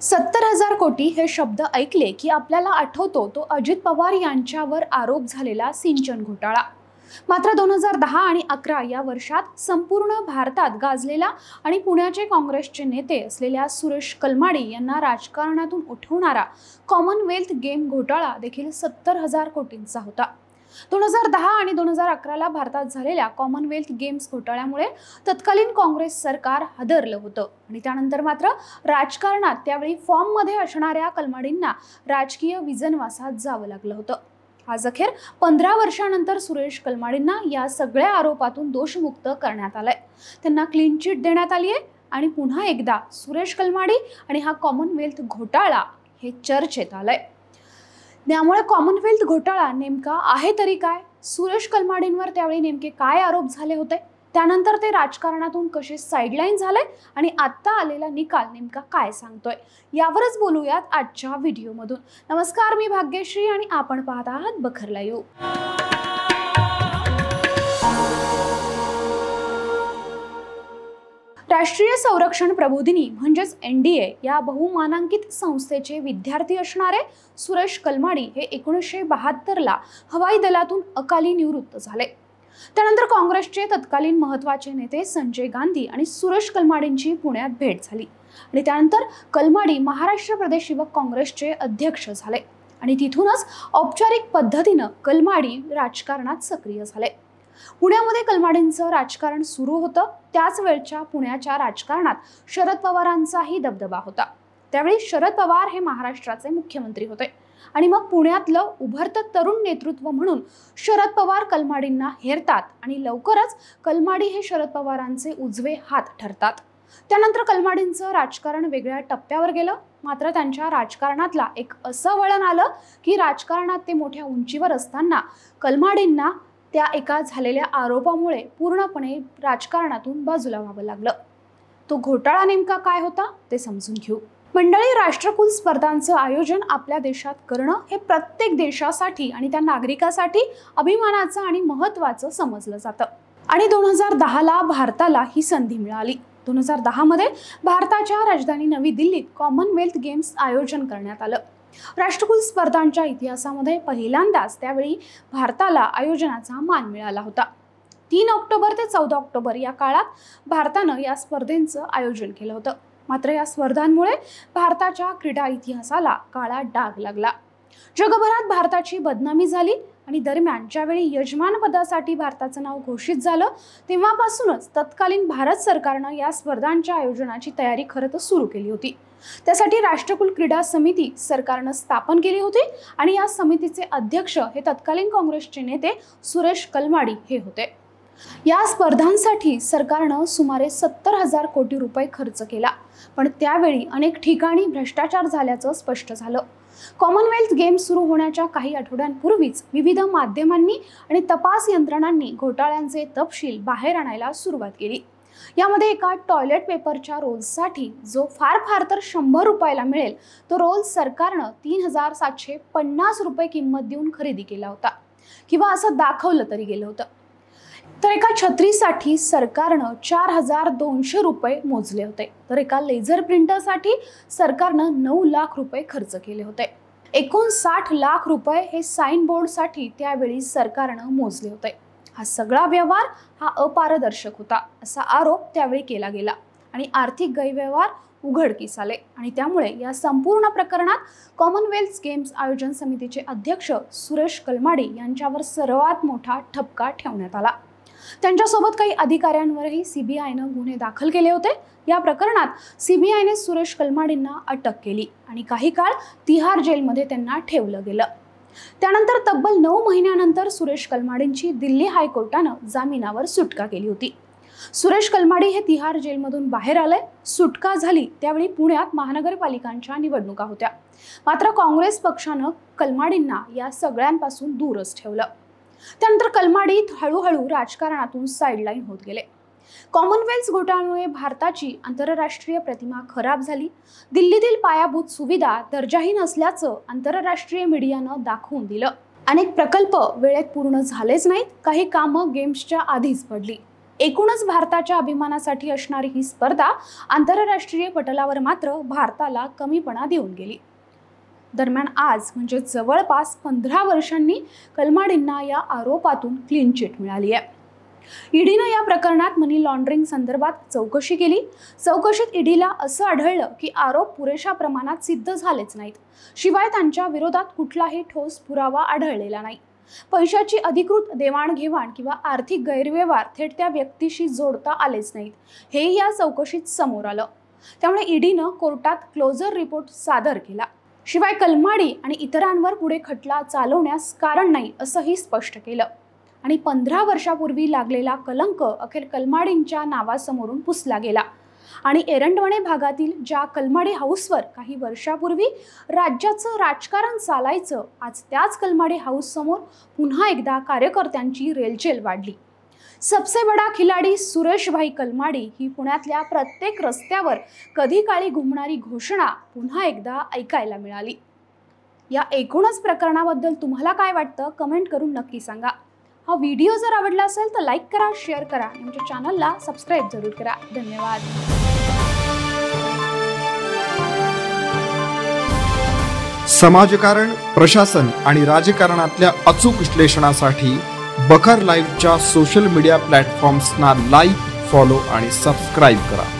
70,000 कोटी हे शब्द ऐकले की आपल्याला आठवतो तो अजित पवार यांच्यावर आरोप झालेला सिंचन घोटाळा। मात्र 2010 आणि 11 या वर्षात संपूर्ण भारतात गाजलेला आणि पुण्याचे काँग्रेसचे नेते असलेल्या सुरेश कलमाडी यांना राजकारणातून उठवणारा कॉमनवेल्थ गेम घोटाळा देखील 70,000 कोटींचा होता। 2010 आणि 2011 ला भारतात झालेल्या कॉमनवेल्थ गेम्स घोटाळ्यामुळे तत्कालीन काँग्रेस सरकार हादरलं होतं आणि त्यानंतर मात्र राजकारणात त्यावेळी फॉर्ममध्ये असणाऱ्या कलमाडींना राजकीय विजनवासात जावं लागलं होतं। आज अखेर 15 वर्षांनंतर सुरेश कलमाडींना या सगळ्या आरोपातून दोषमुक्त करण्यात आलंय। त्यांना क्लीन चिट देण्यात आली आहे आणि पुन्हा एकदा सुरेश कलमाडी आणि हा कॉमनवेल्थ घोटाळा हे चर्चेत आलंय। त्यामुळे कॉमनवेल्थ घोटाळा नेमका आहे तरी काय, सुरेश कलमाडींवर त्यावेळी नेमके काय आरोप झाले होते, त्यानंतर ते राजकारणातून कसे साइडलाईन झाले आणि आता आलेला निकाल नेमका काय सांगतोय, यावरच बोलूयात आजच्या व्हिडिओमधून। नमस्कार, मी भाग्यश्री आणि आपण पाहत आहात बखर लाईव्ह। राष्ट्रीय संरक्षण प्रबोधिनी म्हणजेच NDA या बहुमानांकित संस्थेचे विद्यार्थी असणारे सुरेश कलमाडी हे 1972 ला हवाई दलातून अकाली निवृत्त झाले। त्यानंतर काँग्रेसचे तत्कालीन महत्त्वाचे नेते संजय गांधी आणि सुरेश कलमाडींची पुण्यात भेट झाली आणि त्यानंतर कलमाडी महाराष्ट्र प्रदेश युवक काँग्रेसचे अध्यक्ष झाले आणि तिथूनच औपचारिक पद्धतीने कलमाडी राजकारणात सक्रिय झाले। पुण्यामध्ये कलमाडींचं राजकारण सुरू होतं। त्याच वेळच्या पुण्याच्या राजकारणात शरद पवारांचाही दबदबा होता। त्यावेळी शरद पवार हे महाराष्ट्राचे मुख्यमंत्री होते आणि मग पुण्यातलं उभरतं तरुण नेतृत्व म्हणून शरद पवार कलमाडींना हेरतात आणि लवकरच कलमाडी हे शरद पवारांचे उजवे हात ठरतात। त्यानंतर कलमाडींचं राजकारण वेगळ्या टप्प्यावर गेलं। मात्र त्यांच्या राजकारणातला एक असं वळण आलं की राजकारणात ते मोठ्या उंचीवर असताना कलमाडींना त्या एका झालेल्या आरोपामुळे पूर्णपणे राजकारणातून बाजूला व्हावं लागलं। तो घोटाळा नेमका काय होता ते समजून घेऊ। मंडळी, राष्ट्रकुल स्पर्धांचं आयोजन आपल्या देशात करणं हे प्रत्येक देशासाठी आणि त्या नागरिकासाठी अभिमानाचं आणि महत्त्वाचं समजलं जातं आणि 2010 ला भारताला ही संधी मिळाली। 2010 मध्ये भारताच्या राजधानी नवी दिल्लीत कॉमनवेल्थ गेम्स आयोजन करण्यात आलं। राष्ट्रकुल स्पर्धांच्या इतिहासामध्ये पहिल्यांदाच त्यावेळी भारताला आयोजनाचा मान मिळाला होता। 3 ऑक्टोबर ते 14 ऑक्टोबर या काळात भारतानं या स्पर्धेचं आयोजन केलं होतं। मात्र या स्पर्धांमुळे भारताच्या क्रीडा इतिहासाला काळा डाग लागला। जगभरात भारताची बदनामी झाली आणि दरम्यान ज्यावेळी यजमानपदासाठी भारताचं नाव घोषित झालं तेव्हापासूनच तत्कालीन भारत सरकारनं या स्पर्धांच्या आयोजनाची तयारी खरं तर सुरू केली होती। त्यासाठी राष्ट्रकुल क्रीडा समिती सरकारनं स्थापन केली होती आणि या समितीचे अध्यक्ष हे तत्कालीन काँग्रेसचे नेते सुरेश कलमाडी हे होते। या स्पर्धांसाठी सरकारनं सुमारे 70,000 कोटी रुपये खर्च केला, पण त्यावेळी अनेक ठिकाणी भ्रष्टाचार झाल्याचं स्पष्ट झालं। कॉमनवेल्थ गेम्स सुरू होण्याच्या काही आठवड्यांपूर्वीच विविध माध्यमांनी आणि तपास यंत्रणांनी घोटाळ्यांचे तपशील बाहेर आणायला सुरुवात केली। यामध्ये एका टॉयलेट पेपरच्या रोल्ससाठी जो फार तर 100 रुपयाला मिळेल तो रोल सरकारनं 3,750 रुपये किंमत देऊन खरेदी केला होता किंवा असं दाखवलं तरी गेलं होतं। तर एका छत्रीसाठी सरकारनं 4,200 रुपये मोजले होते, तर एका लेझर प्रिंटरसाठी सरकारनं 9 लाख रुपये खर्च केले होते। एकूण 60 लाख रुपये हे साइन बोर्डसाठी त्यावेळी सरकारनं मोजले होते। हा सगळा व्यवहार हा अपारदर्शक होता असा आरोप त्यावेळी केला गेला आणि आर्थिक गैरव्यवहार उघडकीस आले आणि त्यामुळे या संपूर्ण प्रकरणात कॉमनवेल्थ गेम्स आयोजन समितीचे अध्यक्ष सुरेश कलमाडी यांच्यावर सर्वात मोठा ठपका ठेवण्यात आला। त्यांच्यासोबत काही अधिकाऱ्यांवरही CBIनं गुन्हे दाखल केले होते। या प्रकरणात CBIने सुरेश कलमाडींना अटक केली आणि काही काळ तिहार जेलमध्ये त्यांना ठेवलं गेलं। त्यानंतर तब्बल 9 महिन्यानंतर सुरेश कलमाडींची दिल्ली हायकोर्टानं जामिनावर सुटका केली होती। सुरेश कलमाडी हे तिहार जेलमधून बाहेर आले। सुटका झाली त्यावेळी पुण्यात महानगरपालिकांच्या निवडणुका होत्या। मात्र काँग्रेस पक्षानं कलमाडींना या सगळ्यांपासून दूरच ठेवलं। त्यानंतर कलमाडी हळूहळू राजकारणातून साइडलाईन होत गेले। कॉमनवेल्थ घोटाळ्यामुळे भारताची आंतरराष्ट्रीय प्रतिमा खराब झाली। दिल्लीतील पायाभूत सुविधा दर्जाहीन असल्याचं आंतरराष्ट्रीय मीडियानं दाखवून दिलं। अनेक प्रकल्प वेळेत पूर्ण झालेच नाहीत, काही कामं गेम्सच्या आधीच पडली। एकूणच भारताच्या अभिमानासाठी असणारी ही स्पर्धा आंतरराष्ट्रीय पटलावर मात्र भारताला कमीपणा देऊन गेली। दरम्यान आज म्हणजे जवळपास 15 वर्षांनी कलमाडींना या आरोपातून क्लीन चिट मिळाली आहे। ईडीनं या प्रकरणात मनी लॉन्ड्रिंग संदर्भात चौकशी केली। चौकशीत ईडीला असं आढळलं की आरोप पुरेशा प्रमाणात सिद्ध झालेच नाहीत, शिवाय त्यांच्या विरोधात कुठलाही ठोस पुरावा आढळलेला नाही। पैशाची अधिकृत देवाणघेवाण किंवा आर्थिक गैरव्यवहार थेट त्या व्यक्तीशी जोडता आलेच नाहीत, हे या चौकशीत समोर आलं। त्यामुळे ईडीनं कोर्टात क्लोजर रिपोर्ट सादर केला। शिवाय कलमाडी आणि इतरांवर पुढे खटला चालवण्यास कारण नाही असंही स्पष्ट केलं आणि 15 वर्षापूर्वी लागलेला कलंक अखेर कलमाडींच्या नावासमोरून पुसला गेला आणि एरंडवणे भागातील ज्या कलमाडी हाऊसवर काही वर्षापूर्वी राज्याचं राजकारण चालायचं, आज त्याच कलमाडी हाऊस समोर पुन्हा एकदा कार्यकर्त्यांची रेलचेल वाढली। सबसे बडा खिलाडी सुरेश भाई कलमाडी ही पुण्यातल्या प्रत्येक रस्त्यावर कधी काळी घुमणारी घोषणा पुन्हा एकदा ऐकायला मिळाली। या एकूणच प्रकरणाबद्दल तुम्हाला काय वाटतं कमेंट करून नक्की सांगा। हा व्हिडिओ जर आवडला असेल तर लाईक करा, शेअर करा आणि आमच्या चॅनलला सबस्क्राईब जरूर करा। धन्यवाद। समाजकारण, प्रशासन आणि राजकारणातल्या अचूक विश्लेषणासाठी बखर लाईव्हच्या सोशल मीडिया प्लॅटफॉर्म्सना लाईक, फॉलो आणि सबस्क्राईब करा।